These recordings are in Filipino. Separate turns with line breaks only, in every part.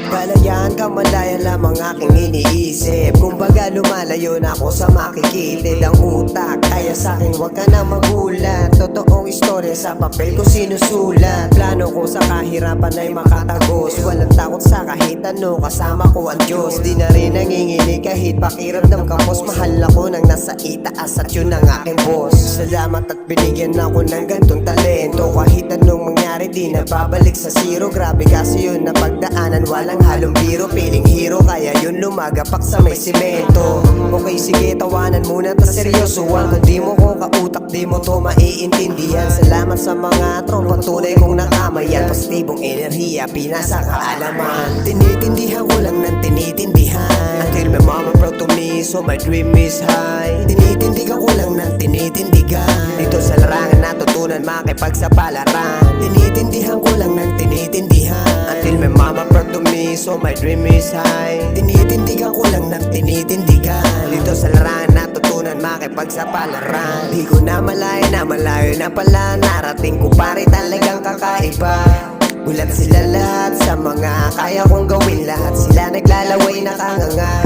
Kalayaan, kamalayan lamang aking iniisip. Kumbaga lumalayo na ako sa makikitid ang utak. Kaya sa'kin wag ka na magulat. Totoong istorya sa papel ko sinusulat. Plano ko sa kahirapan ay makatagos. Walang takot sa kahit ano, kasama ko ang Diyos. Di na rin nanginginig kahit pakiramdam kapos. Mahal ako nang nasa itaas at yun ang aking boss. Salamat at binigyan ako ng gantong talento. Kahit anong mangyari di na babalik sa zero. Grabe kasi yun na pagdaanan, walang halong biro. Piling hero kaya yun lumagapak sa may simento. Okay sige, tawanan muna ta seryosoan. Kung di mo ko kautak, di mo to maiintindihan. Salamat sa mga tropa, tunay kong nakamayan. Positibong enerhiya, pinasa kaalaman. Tinitindihan ko lang ng tinitindihan. Until my mama proud to me, so my dream is high. Tinitindigan ko lang ng tinitindigan. Dito sa larangan natutunan makipagsapalaran. Tinitindihan ko lang ng tinitindihan. Until my mama proud to me, so my dream is high. Tinitindigan ko lang ng tinitindigan. Dito sa larangan natutunan makipagsapalaran. Di ko na malayo na pala. Narating ko pare talagang kakaiba. Gulat sila lahat sa mga kaya kong gawin lahat. Sila naglalaway nakanganga.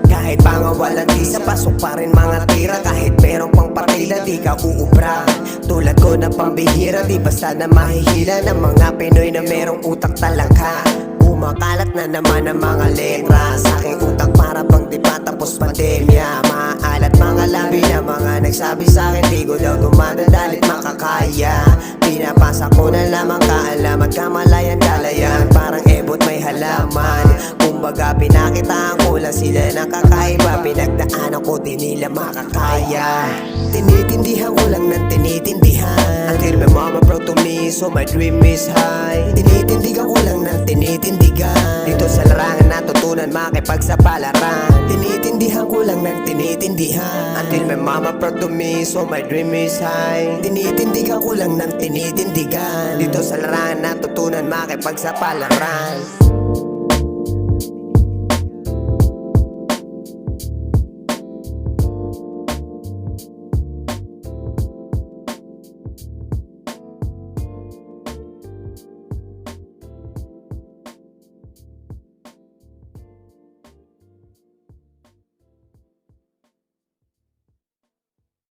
Kahit pangawalan di sa pasok pa rin mga tira. Kahit merong pang partida di ka uubra. Tulad ko na pambihira, di basta na mahihila ng mga Pinoy na merong utak talangka. Kumakalat na naman ang mga letra sa aking utak para bang di pa tapos pandemya. Maalat mga labi na mga nagsabi sa akin di ko daw dumadadalit makakaya. Pinapasa ko na lamang kaalaman, kamalayan dalayan. Parang ebot may halaman. Kumbaga pinakitaan ko lang sila nakakaiba. Pinagdaanan ko di nila makakaya. Tinitindihan ko lang ng tinitindihan. Until my mama proud to me, so my dream is high. Tinitindigan ko lang ng tinitindigan. Dito sa larangan natutunan makipagsapalaran. Tinitindihan ko lang ng tinitindihan. Until my mama proud to me, so my dream is high. Tinitindigan ko lang ng tinitindigan. Dito sa larangan natutunan makipagsapalaran.